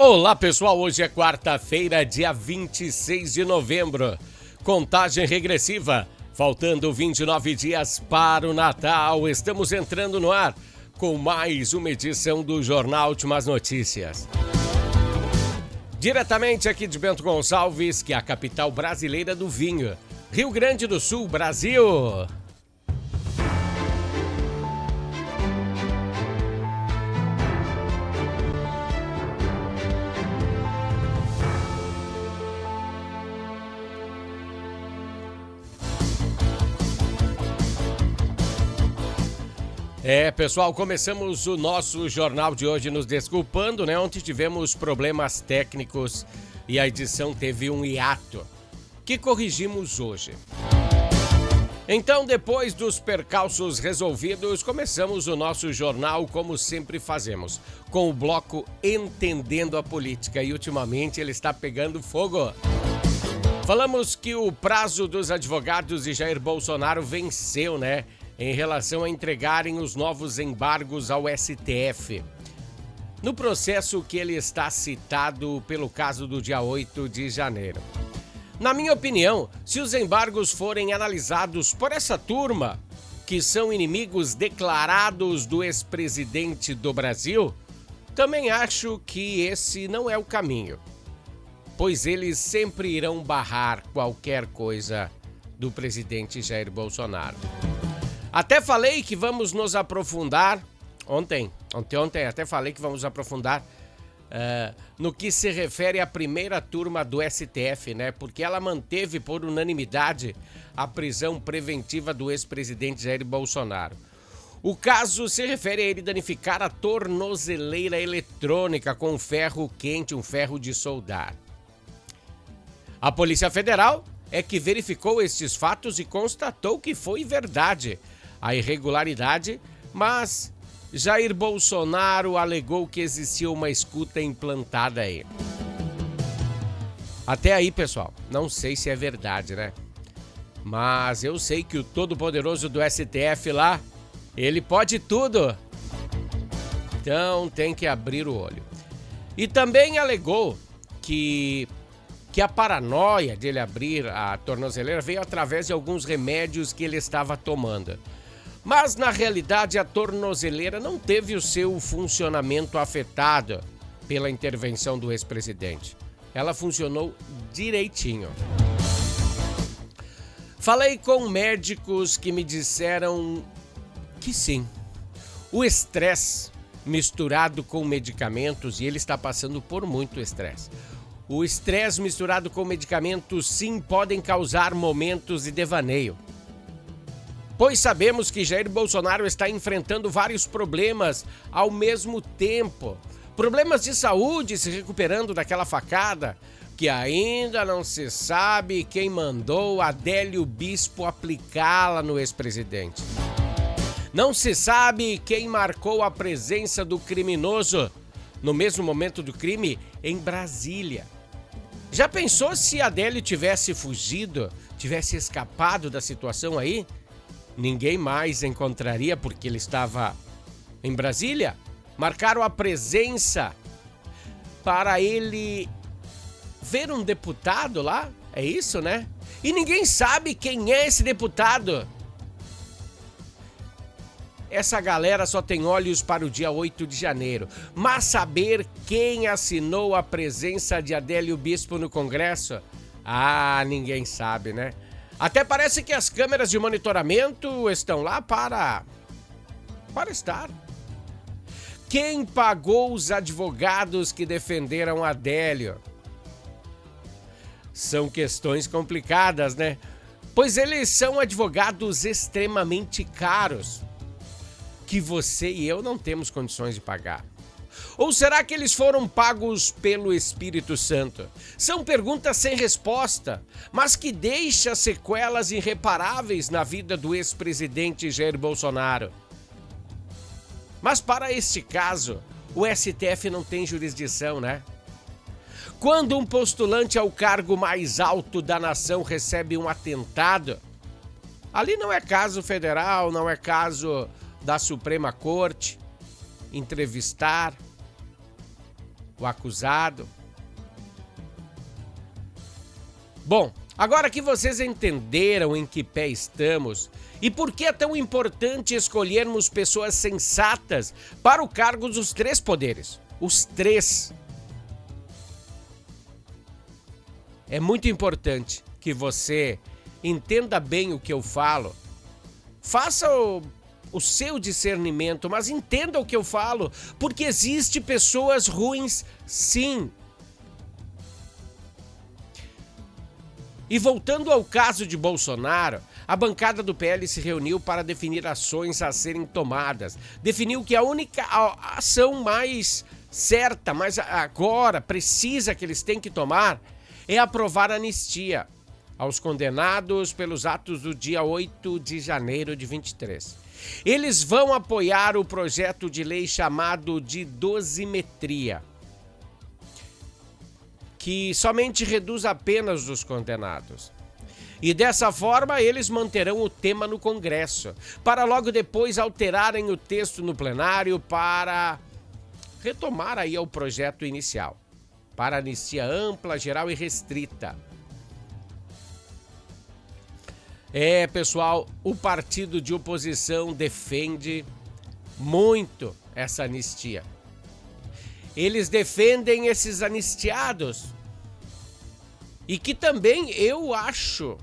Olá pessoal, hoje é quarta-feira, dia 26 de novembro. Contagem regressiva, faltando 29 dias para o Natal. Estamos entrando no ar com mais uma edição do Jornal Últimas Notícias. Diretamente aqui de Bento Gonçalves, que é a capital brasileira do vinho. Rio Grande do Sul, Brasil. Pessoal, começamos o nosso jornal de hoje nos desculpando, né? Ontem tivemos problemas técnicos e a edição teve um hiato, que corrigimos hoje. Então, depois dos percalços resolvidos, começamos o nosso jornal como sempre fazemos, com o bloco Entendendo a Política, e ultimamente ele está pegando fogo. Falamos que o prazo dos advogados de Jair Bolsonaro venceu, né? Em relação a entregarem os novos embargos ao STF. No processo que ele está citado pelo caso do dia 8 de janeiro. Na minha opinião, se os embargos forem analisados por essa turma, que são inimigos declarados do ex-presidente do Brasil, também acho que esse não é o caminho. Pois eles sempre irão barrar qualquer coisa do presidente Jair Bolsonaro. Até falei que vamos nos aprofundar, ontem até falei que vamos aprofundar no que se refere à primeira turma do STF, né? Porque ela manteve por unanimidade a prisão preventiva do ex-presidente Jair Bolsonaro. O caso se refere a ele danificar a tornozeleira eletrônica com ferro quente, um ferro de soldar. A Polícia Federal é que verificou estes fatos e constatou que foi verdade a irregularidade, mas Jair Bolsonaro alegou que existia uma escuta implantada aí. Até aí, pessoal, não sei se é verdade, né? Mas eu sei que o todo-poderoso do STF lá, ele pode tudo. Então tem que abrir o olho. E também alegou que a paranoia dele abrir a tornozeleira veio através de alguns remédios que ele estava tomando. Mas, na realidade, a tornozeleira não teve o seu funcionamento afetado pela intervenção do ex-presidente. Ela funcionou direitinho. Falei com médicos que me disseram que sim. O estresse misturado com medicamentos, e ele está passando por muito estresse. O estresse misturado com medicamentos, sim, podem causar momentos de devaneio. Pois sabemos que Jair Bolsonaro está enfrentando vários problemas ao mesmo tempo. Problemas de saúde, se recuperando daquela facada, que ainda não se sabe quem mandou Adélio Bispo aplicá-la no ex-presidente. Não se sabe quem marcou a presença do criminoso no mesmo momento do crime em Brasília. Já pensou se Adélio tivesse fugido, tivesse escapado da situação aí? Ninguém mais encontraria porque ele estava em Brasília. Marcaram a presença para ele ver um deputado lá. É isso, né? E ninguém sabe quem é esse deputado. Essa galera só tem olhos para o dia 8 de janeiro. Mas saber quem assinou a presença de Adélio Bispo no Congresso? Ah, ninguém sabe, né? Até parece que as câmeras de monitoramento estão lá para estar. Quem pagou os advogados que defenderam Adélio? São questões complicadas, né? Pois eles são advogados extremamente caros, que você e eu não temos condições de pagar. Ou será que eles foram pagos pelo Espírito Santo? São perguntas sem resposta, mas que deixam sequelas irreparáveis na vida do ex-presidente Jair Bolsonaro. Mas para este caso, o STF não tem jurisdição, né? Quando um postulante ao cargo mais alto da nação recebe um atentado, ali não é caso federal, não é caso da Suprema Corte entrevistar. o acusado. Bom, agora que vocês entenderam em que pé estamos e por que é tão importante escolhermos pessoas sensatas para o cargo dos 3 poderes, os 3. É muito importante que você entenda bem o que eu falo. Faça o seu discernimento, mas entenda o que eu falo, porque existem pessoas ruins, sim. E voltando ao caso de Bolsonaro, a bancada do PL se reuniu para definir ações a serem tomadas. Definiu que a única ação mais certa, mas agora precisa que eles têm que tomar, é aprovar a anistia aos condenados pelos atos do dia 8 de janeiro de 23. Eles vão apoiar o projeto de lei chamado de dosimetria, que somente reduz a penas dos condenados. E dessa forma eles manterão o tema no Congresso, para logo depois alterarem o texto no plenário para retomar aí o projeto inicial, para anistia ampla, geral e restrita. Pessoal, o partido de oposição defende muito essa anistia. Eles defendem esses anistiados. E que também eu acho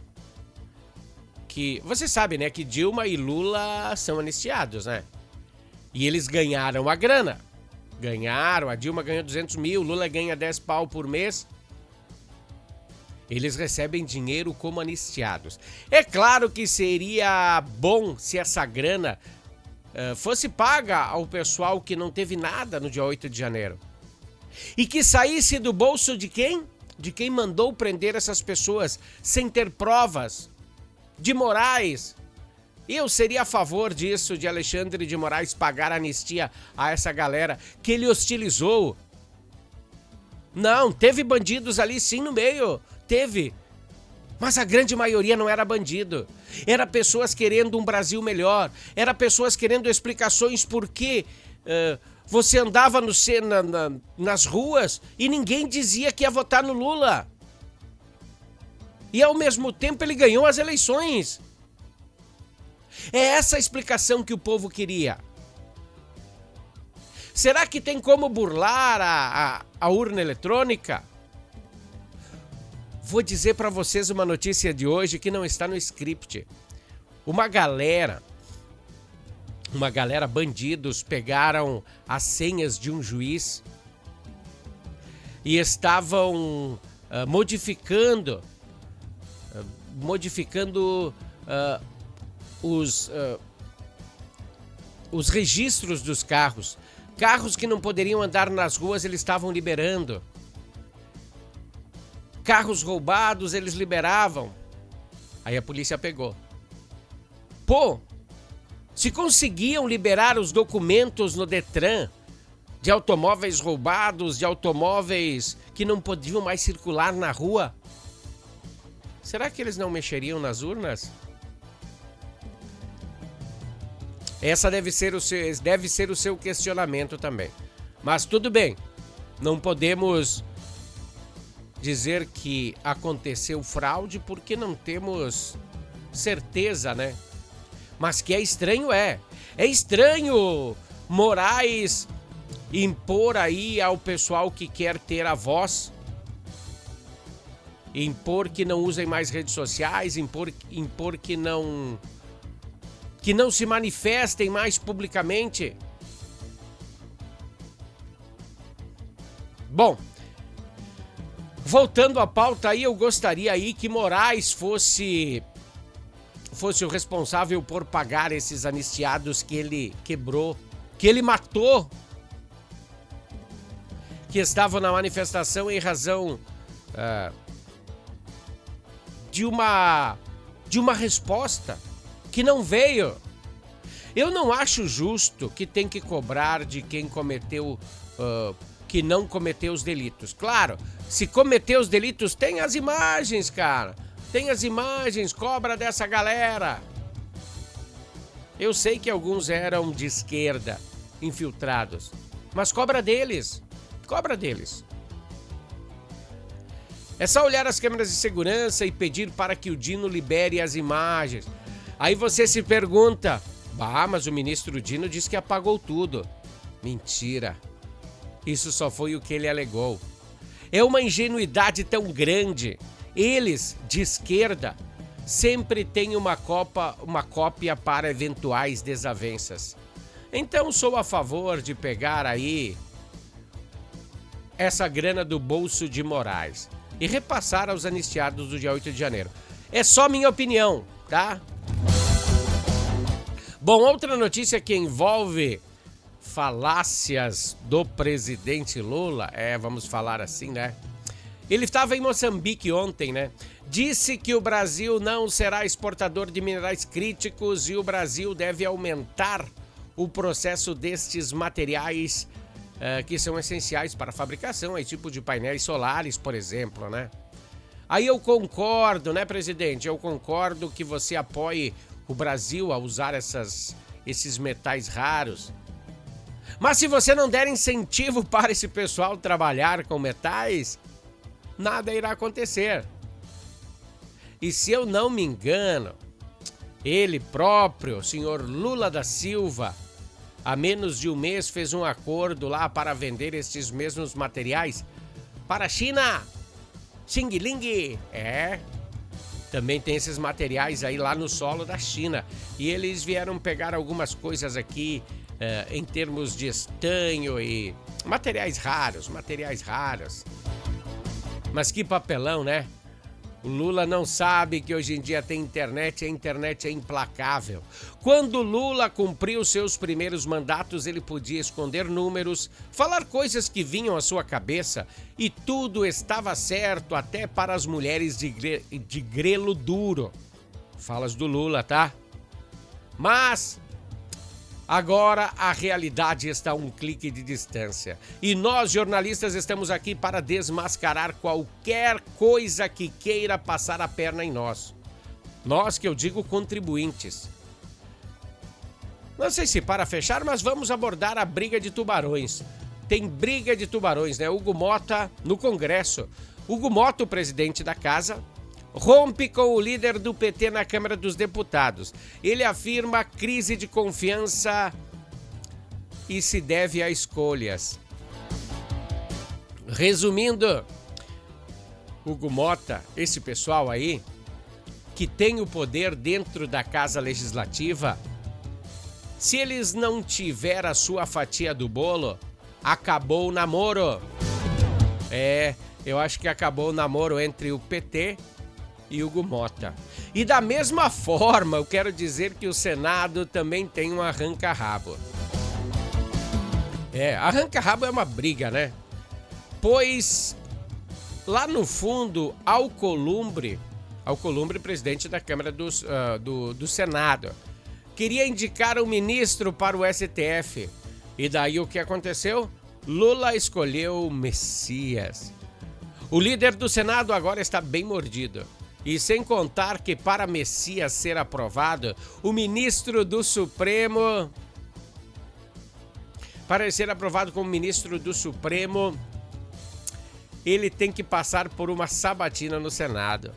que... Você sabe, né, que Dilma e Lula são anistiados, né? E eles ganharam a grana. Ganharam, a Dilma ganhou 200 mil, Lula ganha 10 pau por mês. Eles recebem dinheiro como anistiados. É claro que seria bom se essa grana fosse paga ao pessoal que não teve nada no dia 8 de janeiro. E que saísse do bolso de quem? De quem mandou prender essas pessoas sem ter provas. De Moraes. Eu seria a favor disso, de Alexandre de Moraes pagar anistia a essa galera que ele hostilizou. Não, teve bandidos ali sim no meio. Teve. Mas a grande maioria não era bandido. Era pessoas querendo um Brasil melhor. Era pessoas querendo explicações por que você andava nas ruas e ninguém dizia que ia votar no Lula. E ao mesmo tempo ele ganhou as eleições. É essa a explicação que o povo queria. Será que tem como burlar a urna eletrônica? Vou dizer para vocês uma notícia de hoje que não está no script. Uma galera bandidos pegaram as senhas de um juiz e estavam modificando os registros dos carros. Carros que não poderiam andar nas ruas, eles estavam liberando. Carros roubados, eles liberavam. Aí a polícia pegou. Pô, se conseguiam liberar os documentos no Detran de automóveis roubados, de automóveis que não podiam mais circular na rua, será que eles não mexeriam nas urnas? Essa deve ser o seu questionamento também. Mas tudo bem, não podemos dizer que aconteceu fraude porque não temos certeza, né? Mas que é estranho, é. É estranho Moraes impor aí ao pessoal que quer ter a voz, impor que não usem mais redes sociais, impor que não se manifestem mais publicamente. Bom, voltando à pauta aí, eu gostaria aí que Moraes fosse o responsável por pagar esses anistiados que ele quebrou, que ele matou, que estavam na manifestação em razão de uma resposta que não veio. Eu não acho justo que tem que cobrar de quem cometeu, que não cometeu os delitos. Claro, se cometeu os delitos, tem as imagens, cara. Tem as imagens, cobra dessa galera. Eu sei que alguns eram de esquerda, infiltrados, mas cobra deles. Cobra deles. É só olhar as câmeras de segurança e pedir para que o Dino libere as imagens. Aí você se pergunta, mas o ministro Dino disse que apagou tudo. Mentira. Isso só foi o que ele alegou. É uma ingenuidade tão grande. Eles, de esquerda, sempre têm uma cópia para eventuais desavenças. Então sou a favor de pegar aí essa grana do bolso de Moraes e repassar aos anistiados do dia 8 de janeiro. É só minha opinião, tá? Bom, outra notícia que envolve falácias do presidente Lula, vamos falar assim, né? Ele estava em Moçambique ontem, né? Disse que o Brasil não será exportador de minerais críticos e o Brasil deve aumentar o processo destes materiais que são essenciais para a fabricação, tipo de painéis solares, por exemplo, né? Aí eu concordo, né, presidente? Eu concordo que você apoie o Brasil a usar esses metais raros. Mas se você não der incentivo para esse pessoal trabalhar com metais, nada irá acontecer. E se eu não me engano, ele próprio, o senhor Lula da Silva, há menos de um mês fez um acordo lá para vender esses mesmos materiais para a China. Xing Ling. Também tem esses materiais aí lá no solo da China. E eles vieram pegar algumas coisas aqui em termos de estanho e materiais raros. Mas que papelão, né? O Lula não sabe que hoje em dia tem internet e a internet é implacável. Quando Lula cumpriu seus primeiros mandatos, ele podia esconder números, falar coisas que vinham à sua cabeça e tudo estava certo até para as mulheres de grelo duro. Falas do Lula, tá? Mas agora a realidade está a um clique de distância. E nós, jornalistas, estamos aqui para desmascarar qualquer coisa que queira passar a perna em nós. Nós, que eu digo contribuintes. Não sei se para fechar, mas vamos abordar a briga de tubarões. Tem briga de tubarões, né? Hugo Mota no Congresso. Hugo Mota, o presidente da casa, rompe com o líder do PT na Câmara dos Deputados. Ele afirma crise de confiança e se deve a escolhas. Resumindo, Hugo Mota, esse pessoal aí, que tem o poder dentro da Casa Legislativa, se eles não tiver a sua fatia do bolo, acabou o namoro. Eu acho que acabou o namoro entre o PT e Hugo Mota. E da mesma forma, eu quero dizer que o Senado também tem um arranca-rabo. Arranca-rabo é uma briga, né? Pois lá no fundo, Alcolumbre, presidente da Câmara do Senado, queria indicar um ministro para o STF. E daí o que aconteceu? Lula escolheu o Messias. O líder do Senado agora está bem mordido. E sem contar que para Messias ser aprovado, o ministro do Supremo... Para ser aprovado como ministro do Supremo, ele tem que passar por uma sabatina no Senado.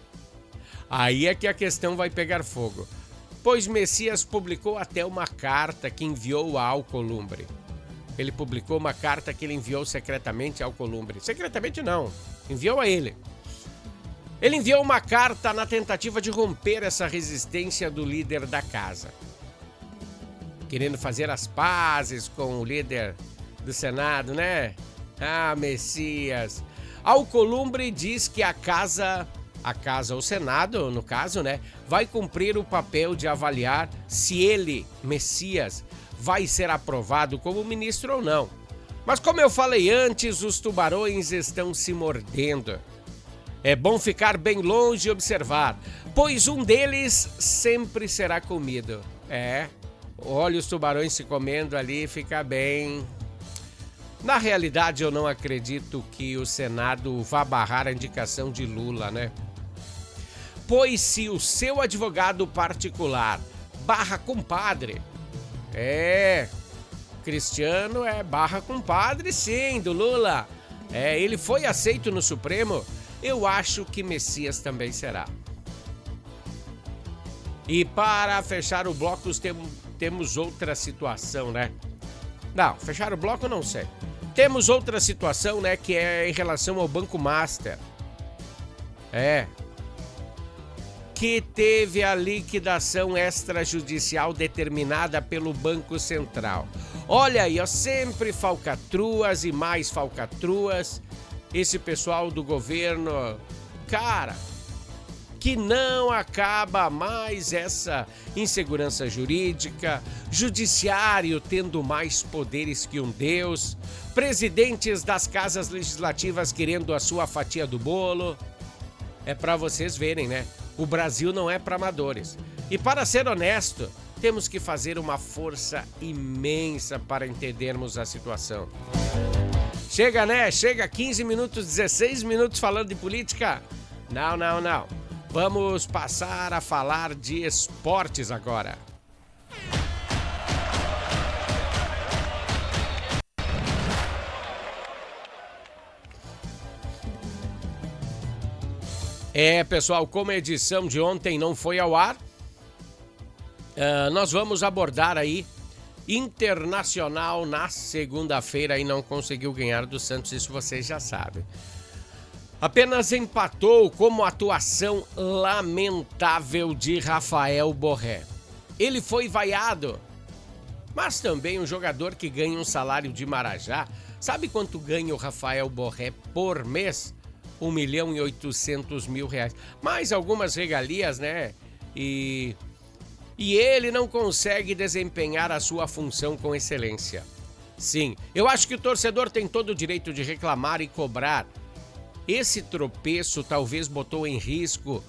Aí é que a questão vai pegar fogo. Pois Messias publicou até uma carta que enviou a Alcolumbre. Ele publicou uma carta que ele enviou secretamente a Alcolumbre. Secretamente não, enviou a ele. Ele enviou uma carta na tentativa de romper essa resistência do líder da casa. Querendo fazer as pazes com o líder do Senado, né? Messias. Alcolumbre diz que a casa, o Senado, no caso, né, vai cumprir o papel de avaliar se ele, Messias, vai ser aprovado como ministro ou não. Mas como eu falei antes, os tubarões estão se mordendo. É bom ficar bem longe e observar, pois um deles sempre será comido. Olha os tubarões se comendo ali, fica bem. Na realidade, eu não acredito que o Senado vá barrar a indicação de Lula, né? Pois se o seu advogado particular barra compadre, Cristiano barra compadre sim, do Lula. Ele foi aceito no Supremo, eu acho que Messias também será. E para fechar o bloco, temos outra situação, né? Não, fechar o bloco não sei. Temos outra situação, né, que é em relação ao Banco Master. Que teve a liquidação extrajudicial determinada pelo Banco Central. Olha aí, ó, sempre falcatruas e mais falcatruas. Esse pessoal do governo, cara, que não acaba mais essa insegurança jurídica, judiciário tendo mais poderes que um deus, presidentes das casas legislativas querendo a sua fatia do bolo. É para vocês verem, né? O Brasil não é para amadores. E para ser honesto, temos que fazer uma força imensa para entendermos a situação. Chega, né? Chega 15 minutos, 16 minutos falando de política. Não. Vamos passar a falar de esportes agora. Pessoal, como a edição de ontem não foi ao ar, nós vamos abordar aí Internacional na segunda-feira e não conseguiu ganhar do Santos, isso vocês já sabem. Apenas empatou com a atuação lamentável de Rafael Borré. Ele foi vaiado, mas também um jogador que ganha um salário de Marajá. Sabe quanto ganha o Rafael Borré por mês? R$1.800.000. Mais algumas regalias, né? E ele não consegue desempenhar a sua função com excelência. Sim, eu acho que o torcedor tem todo o direito de reclamar e cobrar. Esse tropeço talvez botou em risco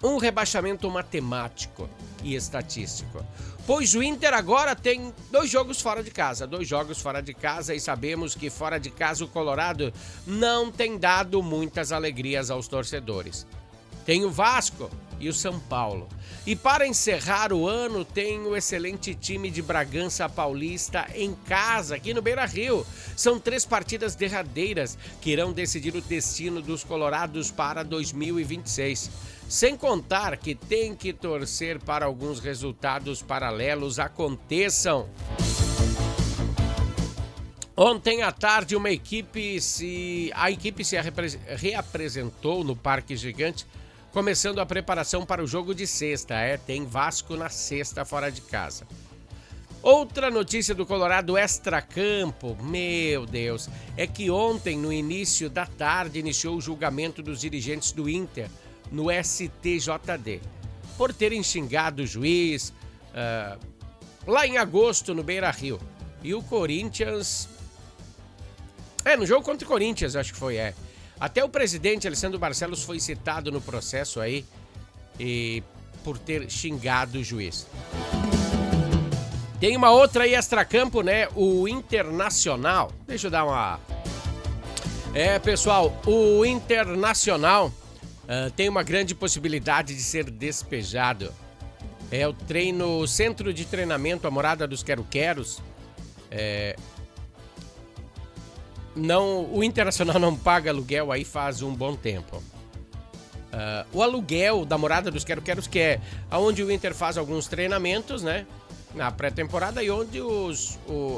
um rebaixamento matemático e estatístico. Pois o Inter agora tem 2 jogos fora de casa. E sabemos que fora de casa o Colorado não tem dado muitas alegrias aos torcedores. Tem o Vasco e o São Paulo. E para encerrar o ano tem o excelente time de Bragança Paulista em casa, aqui no Beira-Rio. São 3 partidas derradeiras que irão decidir o destino dos colorados para 2026. Sem contar que tem que torcer para alguns resultados paralelos aconteçam. Ontem à tarde a equipe se reapresentou no Parque Gigante, começando a preparação para o jogo de sexta. Tem Vasco na sexta fora de casa. Outra notícia do Colorado extracampo, meu Deus, é que ontem, no início da tarde, iniciou o julgamento dos dirigentes do Inter no STJD, por terem xingado o juiz lá em agosto no Beira-Rio. E o Corinthians... no jogo contra o Corinthians, acho que foi, Até o presidente Alessandro Barcelos foi citado no processo aí e por ter xingado o juiz. Tem uma outra aí extracampo, né? O Internacional. Deixa eu dar uma... pessoal, o Internacional tem uma grande possibilidade de ser despejado. O centro de treinamento, a Morada dos Quero-Queros, o Internacional não paga aluguel aí faz um bom tempo. O aluguel da Morada dos Quero-Queros, que é onde o Inter faz alguns treinamentos, né? Na pré-temporada, e onde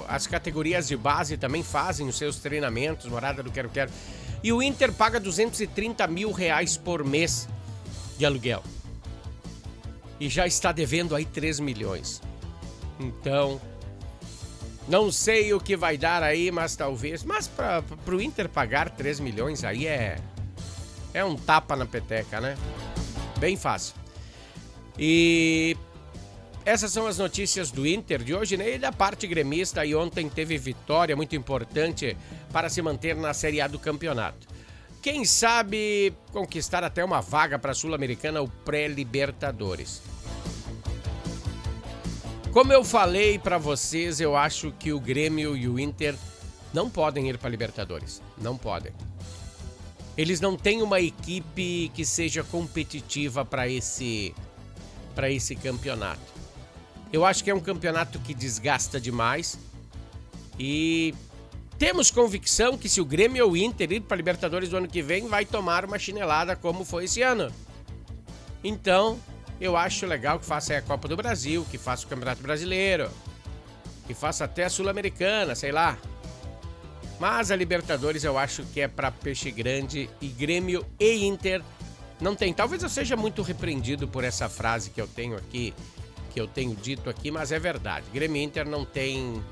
as categorias de base também fazem os seus treinamentos, Morada do Quero-Quero. E o Inter paga R$230 mil por mês de aluguel. E já está devendo aí 3 milhões. Então... não sei o que vai dar aí, mas talvez... Mas para o Inter pagar 3 milhões aí é um tapa na peteca, né? Bem fácil. E essas são as notícias do Inter de hoje, né? E da parte gremista, e ontem teve vitória muito importante para se manter na Série A do campeonato. Quem sabe conquistar até uma vaga para a Sul-Americana, o pré-Libertadores. Como eu falei para vocês, eu acho que o Grêmio e o Inter não podem ir para a Libertadores. Não podem. Eles não têm uma equipe que seja competitiva para esse campeonato. Eu acho que é um campeonato que desgasta demais e temos convicção que se o Grêmio ou o Inter ir para a Libertadores do ano que vem, vai tomar uma chinelada como foi esse ano. Então, eu acho legal que faça a Copa do Brasil, que faça o Campeonato Brasileiro, que faça até a Sul-Americana, sei lá. Mas a Libertadores eu acho que é para peixe grande e Grêmio e Inter não tem. Talvez eu seja muito repreendido por essa frase que eu tenho aqui, que eu tenho dito aqui, mas é verdade. Grêmio e Inter não tem...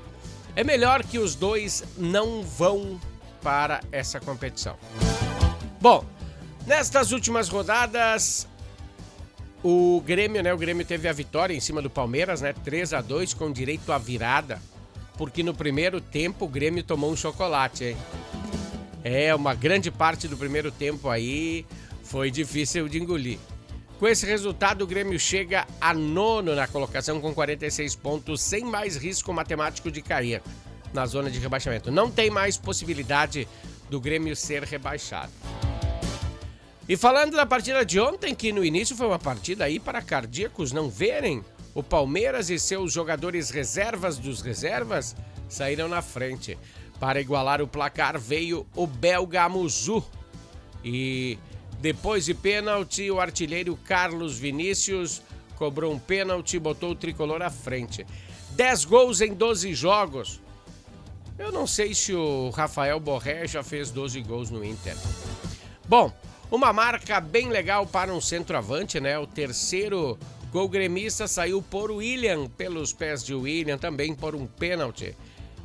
É melhor que os dois não vão para essa competição. Bom, nestas últimas rodadas, o Grêmio teve a vitória em cima do Palmeiras, 3-2 com direito à virada, porque no primeiro tempo o Grêmio tomou um chocolate, hein? Uma grande parte do primeiro tempo aí foi difícil de engolir. Com esse resultado, o Grêmio chega a nono na colocação com 46 pontos, sem mais risco matemático de cair na zona de rebaixamento. Não tem mais possibilidade do Grêmio ser rebaixado. E falando da partida de ontem, que no início foi uma partida aí para cardíacos não verem, o Palmeiras e seus jogadores reservas dos reservas saíram na frente. Para igualar o placar veio o belga Muzu. E depois de pênalti, o artilheiro Carlos Vinícius cobrou um pênalti e botou o tricolor à frente. 10 gols em 12 jogos. Eu não sei se o Rafael Borré já fez 12 gols no Inter. Bom, uma marca bem legal para um centroavante, O terceiro gol gremista saiu por William, pelos pés de William, também por um pênalti.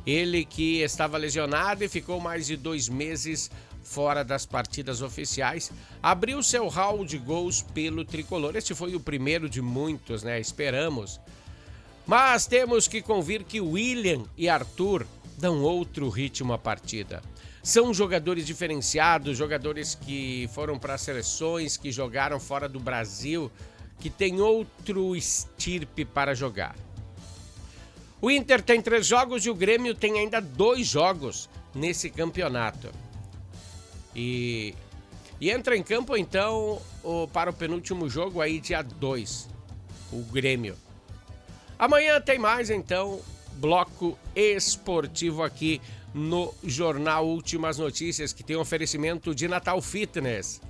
Ele que estava lesionado e ficou mais de 2 meses fora das partidas oficiais, abriu seu hall de gols pelo tricolor. Este foi o primeiro de muitos, Esperamos. Mas temos que convir que William e Arthur dão outro ritmo à partida. São jogadores diferenciados, jogadores que foram para seleções, que jogaram fora do Brasil, que tem outro estirpe para jogar. O Inter tem 3 jogos e o Grêmio tem ainda 2 jogos nesse campeonato. E entra em campo, então, para o penúltimo jogo aí, dia 2, o Grêmio. Amanhã tem mais, então, bloco esportivo aqui no Jornal Últimas Notícias, que tem um oferecimento de Natal Fitness.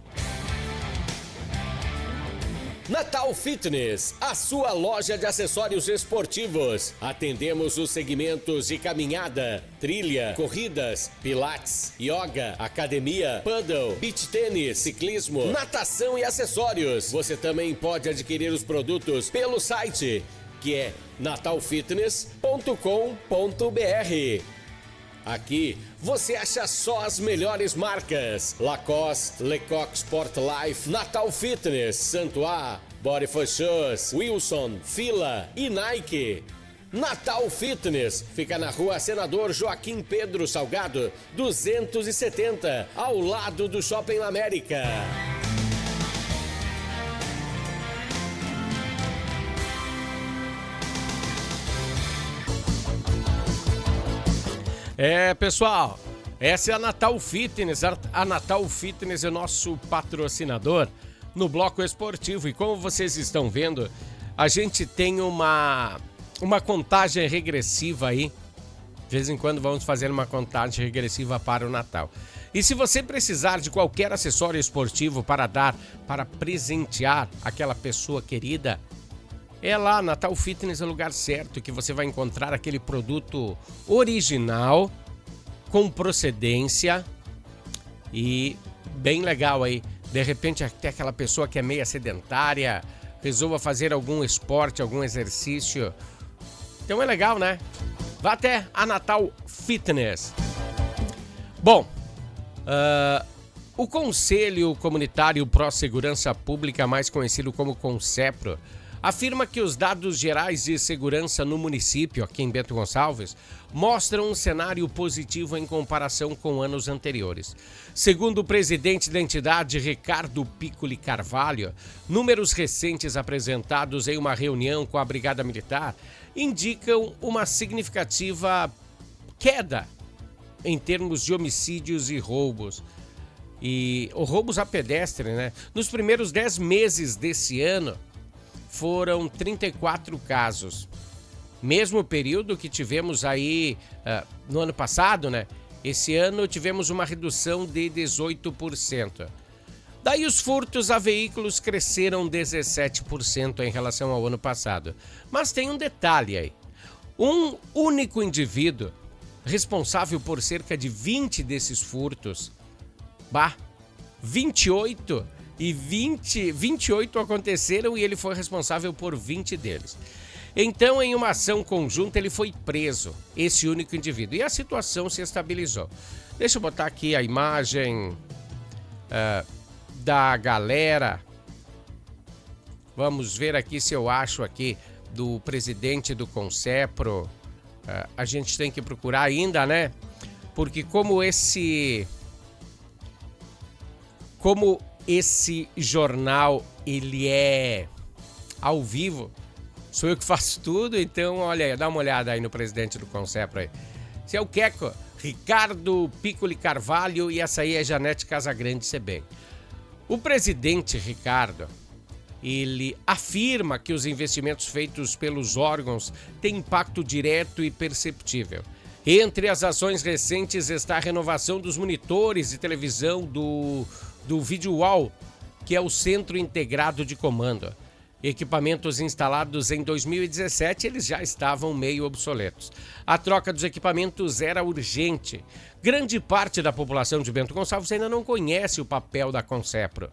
Natal Fitness, a sua loja de acessórios esportivos. Atendemos os segmentos de caminhada, trilha, corridas, pilates, yoga, academia, paddle, beach tênis, ciclismo, natação e acessórios. Você também pode adquirir os produtos pelo site, que é natalfitness.com.br. Aqui você acha só as melhores marcas: Lacoste, Lecoq Sport Life, Natal Fitness, Santois, Body for Shoes, Wilson, Fila e Nike. Natal Fitness fica na rua Senador Joaquim Pedro Salgado, 270, ao lado do Shopping América. Pessoal, essa é a Natal Fitness. A Natal Fitness é o nosso patrocinador no bloco esportivo. E como vocês estão vendo, a gente tem uma contagem regressiva aí. De vez em quando vamos fazer uma contagem regressiva para o Natal. E se você precisar de qualquer acessório esportivo para dar, para presentear aquela pessoa querida, é lá, Natal Fitness é o lugar certo, que você vai encontrar aquele produto original, com procedência e bem legal aí. De repente até aquela pessoa que é meia sedentária, resolva fazer algum esporte, algum exercício. Então é legal, Vá até a Natal Fitness. Bom, o Conselho Comunitário Pró Segurança Pública, mais conhecido como Concepro, afirma que os dados gerais de segurança no município, aqui em Bento Gonçalves, mostram um cenário positivo em comparação com anos anteriores. Segundo o presidente da entidade, Ricardo Piccoli Carvalho, números recentes apresentados em uma reunião com a Brigada Militar indicam uma significativa queda em termos de homicídios e roubos. E roubos a pedestre, Nos primeiros 10 meses desse ano, foram 34 casos. Mesmo período que tivemos aí no ano passado, Esse ano tivemos uma redução de 18%. Daí os furtos a veículos cresceram 17% em relação ao ano passado. Mas tem um detalhe aí. Um único indivíduo responsável por cerca de 20 desses furtos, 28 aconteceram e ele foi responsável por 20 deles. Então, em uma ação conjunta, ele foi preso, esse único indivíduo, e a situação se estabilizou. Deixa eu botar aqui a imagem da galera. Vamos ver aqui se eu acho aqui do presidente do Concepro. A gente tem que procurar ainda, né? Porque como esse jornal, ele é ao vivo, sou eu que faço tudo, então, olha aí, dá uma olhada aí no presidente do Concepro aí. Esse é o Queco, Ricardo Piccoli Carvalho, e essa aí é Janete Casagrande Sebem. O presidente Ricardo, ele afirma que os investimentos feitos pelos órgãos têm impacto direto e perceptível. Entre as ações recentes está a renovação dos monitores de televisão do Video Wall, que é o Centro Integrado de Comando. Equipamentos instalados em 2017, eles já estavam meio obsoletos. A troca dos equipamentos era urgente. Grande parte da população de Bento Gonçalves ainda não conhece o papel da Concepro.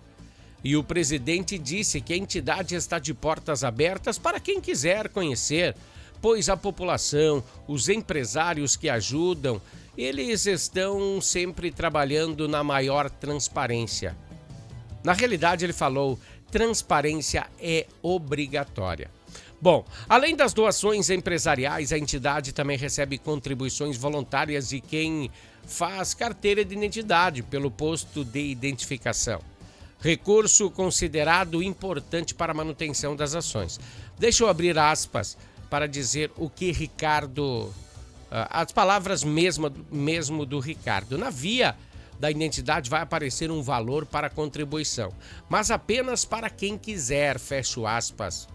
E o presidente disse que a entidade está de portas abertas para quem quiser conhecer, pois a população, os empresários que ajudam, eles estão sempre trabalhando na maior transparência. Na realidade, ele falou, transparência é obrigatória. Bom, além das doações empresariais, a entidade também recebe contribuições voluntárias de quem faz carteira de identidade pelo posto de identificação. Recurso considerado importante para a manutenção das ações. Deixa eu abrir aspas para dizer o que Ricardo... as palavras mesmo do Ricardo. Na via da identidade vai aparecer um valor para contribuição, mas apenas para quem quiser, fecho aspas.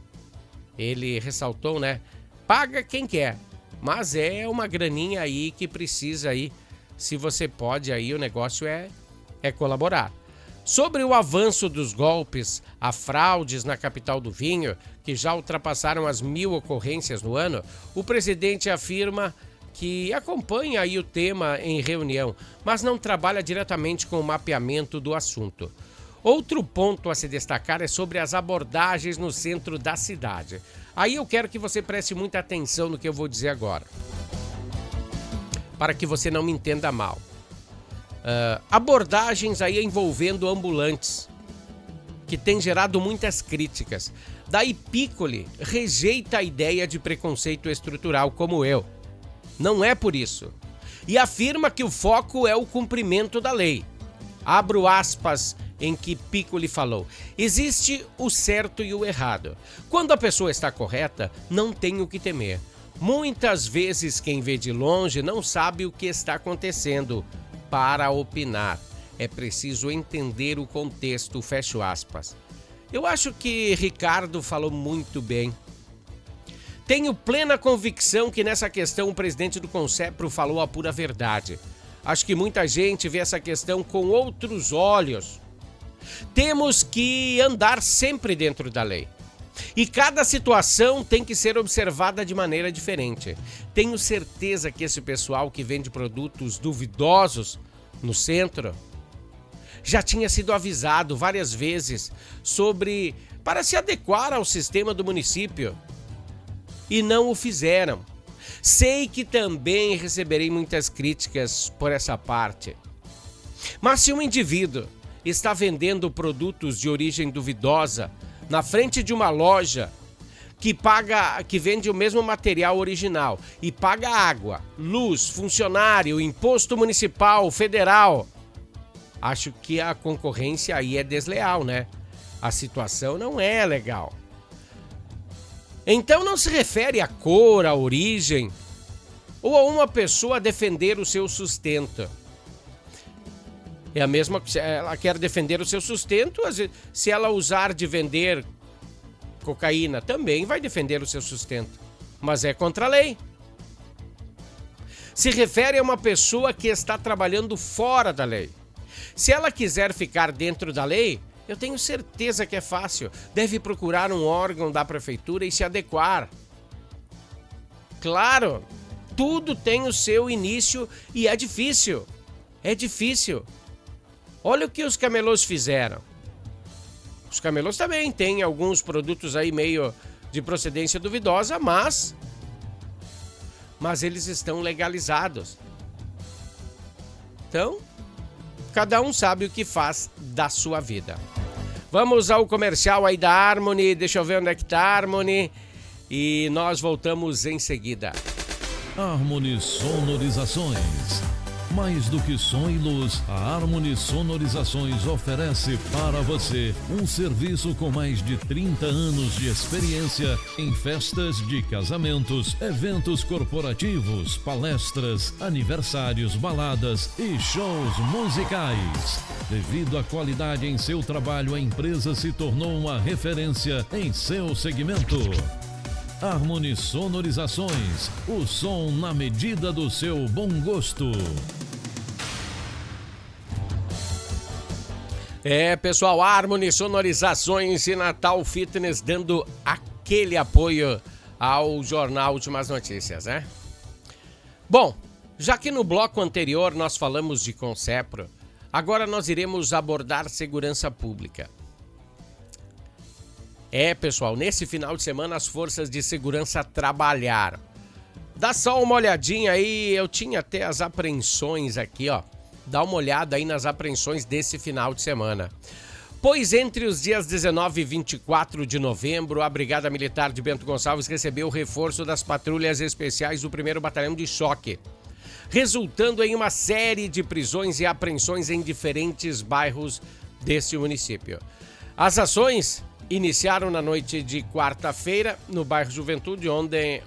Ele ressaltou, né? Paga quem quer, mas é uma graninha aí que precisa aí, se você pode aí, o negócio é colaborar. Sobre o avanço dos golpes a fraudes na capital do vinho, que já ultrapassaram as 1.000 ocorrências no ano, o presidente afirma que acompanha aí o tema em reunião, mas não trabalha diretamente com o mapeamento do assunto. Outro ponto a se destacar é sobre as abordagens no centro da cidade. Aí eu quero que você preste muita atenção no que eu vou dizer agora, para que você não me entenda mal. Abordagens aí envolvendo ambulantes, que tem gerado muitas críticas. Daí Piccoli rejeita a ideia de preconceito estrutural como eu. Não é por isso. E afirma que o foco é o cumprimento da lei. Abro aspas em que Piccoli falou. Existe o certo e o errado. Quando a pessoa está correta, não tem o que temer. Muitas vezes quem vê de longe não sabe o que está acontecendo. Para opinar, é preciso entender o contexto, fecho aspas. Eu acho que Ricardo falou muito bem. Tenho plena convicção que nessa questão o presidente do Concepro falou a pura verdade. Acho que muita gente vê essa questão com outros olhos. Temos que andar sempre dentro da lei. E cada situação tem que ser observada de maneira diferente. Tenho certeza que esse pessoal que vende produtos duvidosos no centro já tinha sido avisado várias vezes para se adequar ao sistema do município. E não o fizeram. Sei que também receberei muitas críticas por essa parte. Mas se um indivíduo está vendendo produtos de origem duvidosa na frente de uma loja que vende o mesmo material original e paga água, luz, funcionário, imposto municipal, federal, acho que a concorrência aí é desleal, né? A situação não é legal. Então não se refere à cor, à origem ou a uma pessoa defender o seu sustento. É a mesma, ela quer defender o seu sustento, se ela usar de vender cocaína, também vai defender o seu sustento, mas é contra a lei. Se refere a uma pessoa que está trabalhando fora da lei. Se ela quiser ficar dentro da lei, eu tenho certeza que é fácil. Deve procurar um órgão da prefeitura e se adequar. Claro, tudo tem o seu início e é difícil. É difícil. Olha o que os camelôs fizeram. Os camelôs também têm alguns produtos aí meio de procedência duvidosa, mas eles estão legalizados. Então, cada um sabe o que faz da sua vida. Vamos ao comercial aí da Harmony. Deixa eu ver onde é que tá a Harmony. E nós voltamos em seguida. Harmony Sonorizações. Mais do que som e luz, a Harmony Sonorizações oferece para você um serviço com mais de 30 anos de experiência em festas de casamentos, eventos corporativos, palestras, aniversários, baladas e shows musicais. Devido à qualidade em seu trabalho, a empresa se tornou uma referência em seu segmento. Harmony Sonorizações, o som na medida do seu bom gosto. Pessoal, Harmony Sonorizações e Natal Fitness dando aquele apoio ao Jornal Últimas Notícias, né? Bom, já que no bloco anterior nós falamos de Concepro, agora nós iremos abordar segurança pública. Pessoal, nesse final de semana as forças de segurança trabalharam. Dá só uma olhadinha aí, eu tinha até as apreensões aqui, ó. Dá uma olhada aí nas apreensões desse final de semana. Pois entre os dias 19 e 24 de novembro, a Brigada Militar de Bento Gonçalves recebeu o reforço das patrulhas especiais do 1º Batalhão de Choque, resultando em uma série de prisões e apreensões em diferentes bairros desse município. As ações iniciaram na noite de quarta-feira no bairro Juventude, onde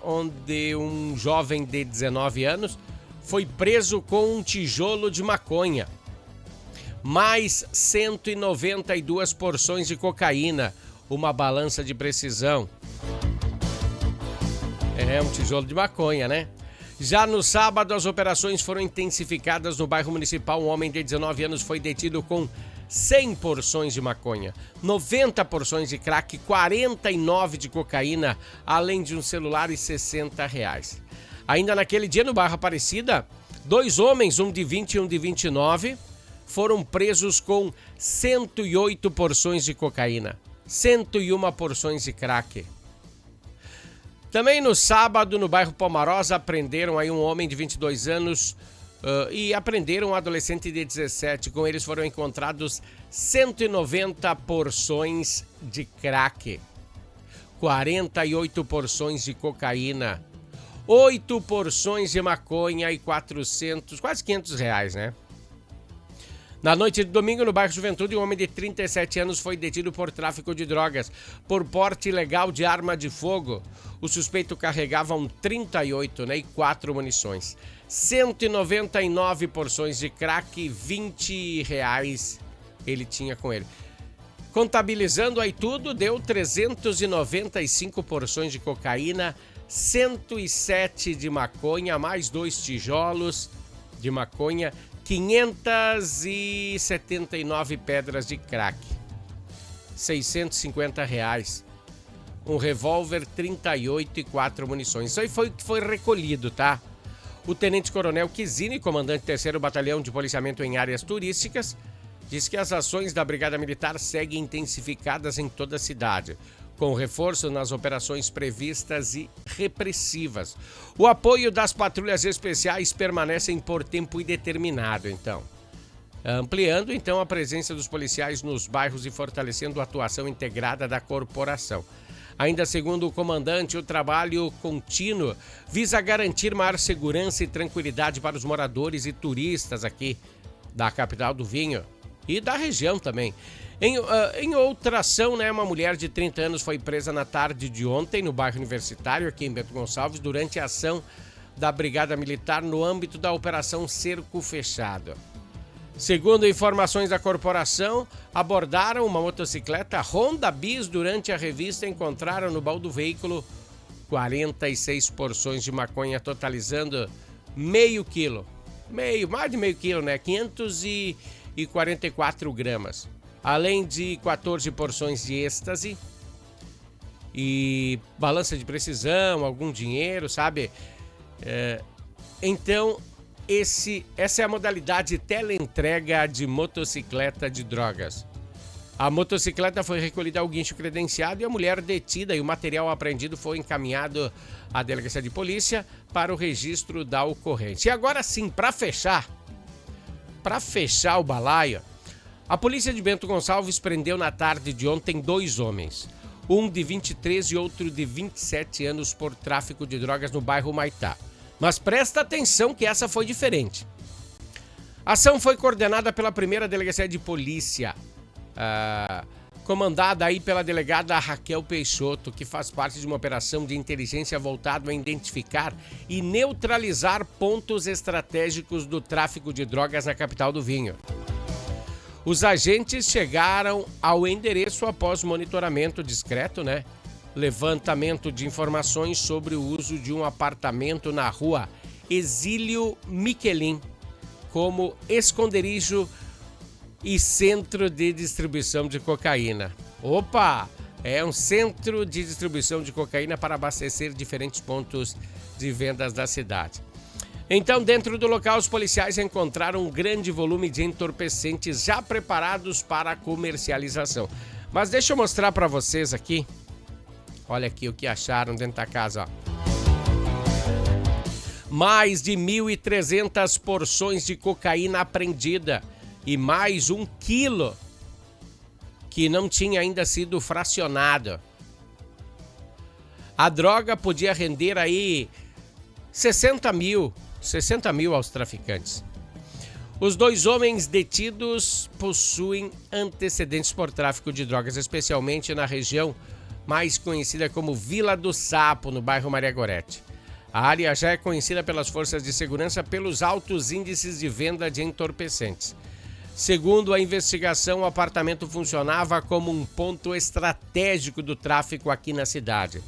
um jovem de 19 anos foi preso com um tijolo de maconha, mais 192 porções de cocaína, uma balança de precisão. Um tijolo de maconha, né? Já no sábado, as operações foram intensificadas no bairro Municipal. Um homem de 19 anos foi detido com 100 porções de maconha, 90 porções de crack, 49 de cocaína, além de um celular e R$60. Ainda naquele dia, no bairro Aparecida, 2 homens, um de 20 e um de 29, foram presos com 108 porções de cocaína, 101 porções de crack. Também no sábado, no bairro Palmarosa, prenderam aí um homem de 22 anos e apreenderam um adolescente de 17. Com eles foram encontrados 190 porções de crack, 48 porções de cocaína, 8 porções de maconha e 400, quase R$500, né? Na noite de domingo, no bairro Juventude, um homem de 37 anos foi detido por tráfico de drogas, por porte ilegal de arma de fogo. O suspeito carregava um 38, né, e 4 munições. 199 porções de crack, R$20 ele tinha com ele. Contabilizando aí tudo, deu 395 porções de cocaína, 107 de maconha, mais 2 tijolos de maconha, 579 pedras de crack, R$650, um revólver 38 e 4 munições. Isso aí foi recolhido, tá? O tenente-coronel Kizini, comandante do 3º Batalhão de Policiamento em Áreas Turísticas, diz que as ações da Brigada Militar seguem intensificadas em toda a cidade, com reforço nas operações previstas e repressivas. O apoio das patrulhas especiais permanecem por tempo indeterminado, então. Ampliando, então, a presença dos policiais nos bairros e fortalecendo a atuação integrada da corporação. Ainda segundo o comandante, o trabalho contínuo visa garantir maior segurança e tranquilidade para os moradores e turistas aqui da capital do vinho e da região também. Em outra ação, né, uma mulher de 30 anos foi presa na tarde de ontem no bairro Universitário, aqui em Bento Gonçalves, durante a ação da Brigada Militar no âmbito da Operação Cerco Fechado. Segundo informações da corporação, abordaram uma motocicleta Honda Bis durante a revista e encontraram no baú do veículo 46 porções de maconha, totalizando meio quilo. Mais de meio quilo, né? 544 gramas. Além de 14 porções de êxtase e balança de precisão, algum dinheiro, sabe? Então, essa é a modalidade teleentrega de motocicleta de drogas. A motocicleta foi recolhida ao guincho credenciado e a mulher detida e o material apreendido foi encaminhado à delegacia de polícia para o registro da ocorrência. E agora sim, para fechar o balaio, a polícia de Bento Gonçalves prendeu na tarde de ontem 2 homens, um de 23 e outro de 27 anos por tráfico de drogas no bairro Humaitá. Mas presta atenção que essa foi diferente. A ação foi coordenada pela primeira delegacia de polícia, comandada aí pela delegada Raquel Peixoto, que faz parte de uma operação de inteligência voltada a identificar e neutralizar pontos estratégicos do tráfico de drogas na capital do vinho. Os agentes chegaram ao endereço após monitoramento discreto, né? Levantamento de informações sobre o uso de um apartamento na rua Exílio Miquelin como esconderijo e centro de distribuição de cocaína. Opa! É um centro de distribuição de cocaína para abastecer diferentes pontos de vendas da cidade. Então, dentro do local, os policiais encontraram um grande volume de entorpecentes já preparados para a comercialização. Mas deixa eu mostrar para vocês aqui. Olha aqui o que acharam dentro da casa, ó. Mais de 1.300 porções de cocaína apreendida e mais 1 quilo que não tinha ainda sido fracionado. A droga podia render aí 60 mil aos traficantes. Os 2 homens detidos possuem antecedentes por tráfico de drogas, especialmente na região mais conhecida como Vila do Sapo, no bairro Maria Gorete. A área já é conhecida pelas forças de segurança pelos altos índices de venda de entorpecentes. Segundo a investigação, o apartamento funcionava como um ponto estratégico do tráfico aqui na cidade,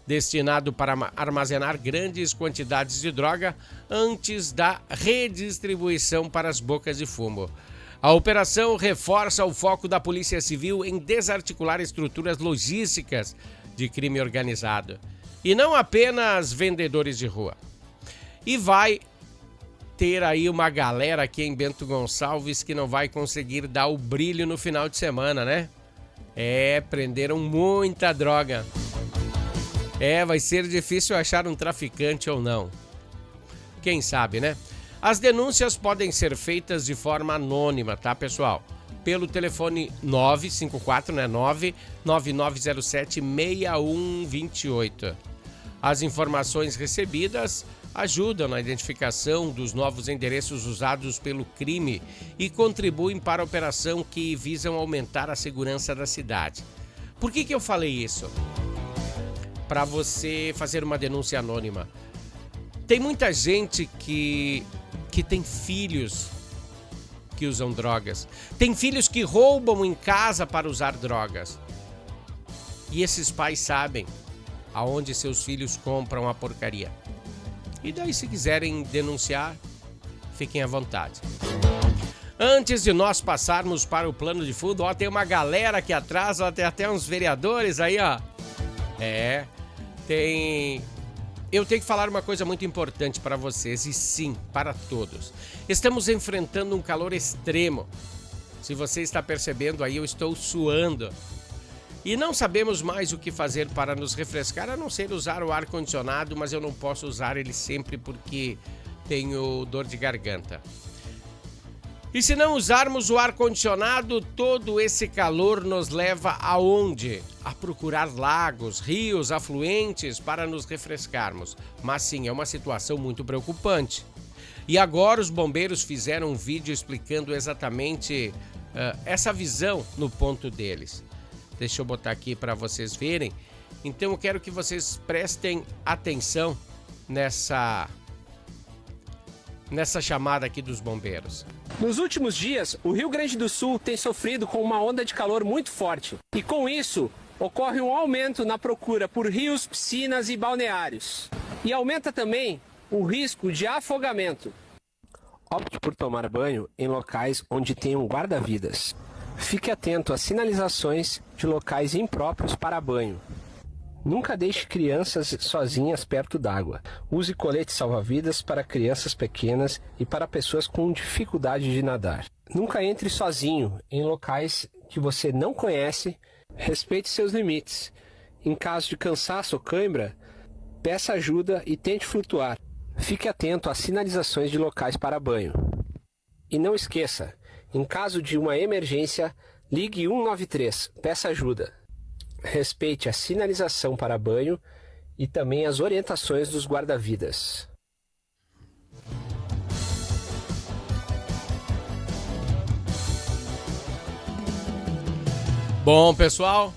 destinado para armazenar grandes quantidades de droga antes da redistribuição para as bocas de fumo. A operação reforça o foco da Polícia Civil em desarticular estruturas logísticas de crime organizado, e não apenas vendedores de rua. E vai ter aí uma galera aqui em Bento Gonçalves que não vai conseguir dar o brilho no final de semana, né? Prenderam muita droga. Vai ser difícil achar um traficante ou não. Quem sabe, né? As denúncias podem ser feitas de forma anônima, tá, pessoal? Pelo telefone 954, né? 99907-6128. As informações recebidas ajudam na identificação dos novos endereços usados pelo crime e contribuem para a operação que visam aumentar a segurança da cidade. Por que eu falei isso? Para você fazer uma denúncia anônima. Tem muita gente que tem filhos que usam drogas. Tem filhos que roubam em casa para usar drogas. E esses pais sabem aonde seus filhos compram a porcaria. E daí, se quiserem denunciar, fiquem à vontade. Antes de nós passarmos para o plano de fundo, ó, tem uma galera aqui atrás, ó, tem até uns vereadores aí, ó. Eu tenho que falar uma coisa muito importante para vocês, e sim, para todos. Estamos enfrentando um calor extremo. Se você está percebendo aí, eu estou suando. E não sabemos mais o que fazer para nos refrescar, a não ser usar o ar-condicionado, mas eu não posso usar ele sempre porque tenho dor de garganta. E se não usarmos o ar-condicionado, todo esse calor nos leva aonde? A procurar lagos, rios, afluentes para nos refrescarmos. Mas sim, é uma situação muito preocupante. E agora os bombeiros fizeram um vídeo explicando exatamente essa visão no ponto deles. Deixa eu botar aqui para vocês verem. Então eu quero que vocês prestem atenção nessa chamada aqui dos bombeiros. Nos últimos dias, o Rio Grande do Sul tem sofrido com uma onda de calor muito forte. E com isso, ocorre um aumento na procura por rios, piscinas e balneários. E aumenta também o risco de afogamento. Opte por tomar banho em locais onde tenham guarda-vidas. Fique atento às sinalizações de locais impróprios para banho. Nunca deixe crianças sozinhas perto d'água. Use colete salva-vidas para crianças pequenas e para pessoas com dificuldade de nadar. Nunca entre sozinho em locais que você não conhece. Respeite seus limites. Em caso de cansaço ou cãibra, peça ajuda e tente flutuar. Fique atento às sinalizações de locais para banho. E não esqueça, em caso de uma emergência, ligue 193, peça ajuda. Respeite a sinalização para banho e também as orientações dos guarda-vidas. Bom, pessoal,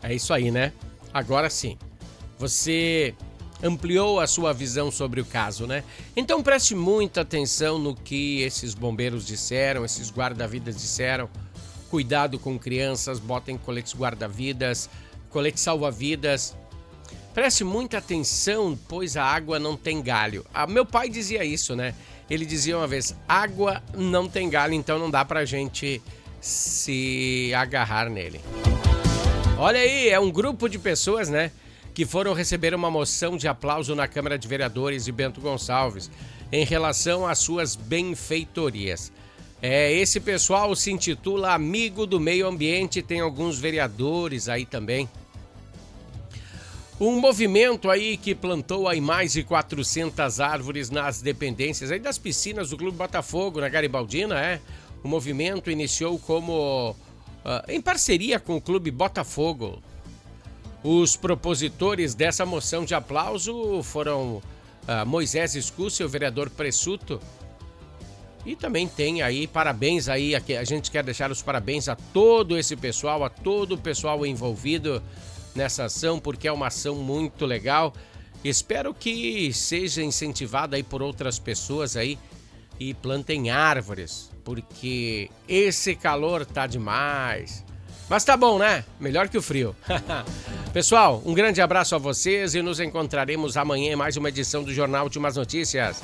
é isso aí, né? Agora sim, você ampliou a sua visão sobre o caso, né? Então preste muita atenção no que esses bombeiros disseram, esses guarda-vidas disseram. Cuidado com crianças, botem coletes guarda-vidas, colete salva-vidas. Preste muita atenção, pois a água não tem galho. Meu pai dizia isso, né? Ele dizia uma vez, água não tem galho, então não dá pra gente se agarrar nele. Olha aí, é um grupo de pessoas, né, que foram receber uma moção de aplauso na Câmara de Vereadores de Bento Gonçalves em relação às suas benfeitorias. Esse pessoal se intitula Amigo do Meio Ambiente, tem alguns vereadores aí também. Um movimento aí que plantou aí mais de 400 árvores nas dependências aí das piscinas do Clube Botafogo, na Garibaldina, O movimento iniciou como em parceria com o Clube Botafogo. Os propositores dessa moção de aplauso foram Moisés Escúcio e o vereador Pressuto. E também tem aí parabéns aí, a gente quer deixar os parabéns a todo esse pessoal, a todo o pessoal envolvido nessa ação, porque é uma ação muito legal. Espero que seja incentivada aí por outras pessoas aí e plantem árvores, porque esse calor tá demais. Mas tá bom, né? Melhor que o frio. Pessoal, um grande abraço a vocês e nos encontraremos amanhã em mais uma edição do Jornal Últimas Notícias.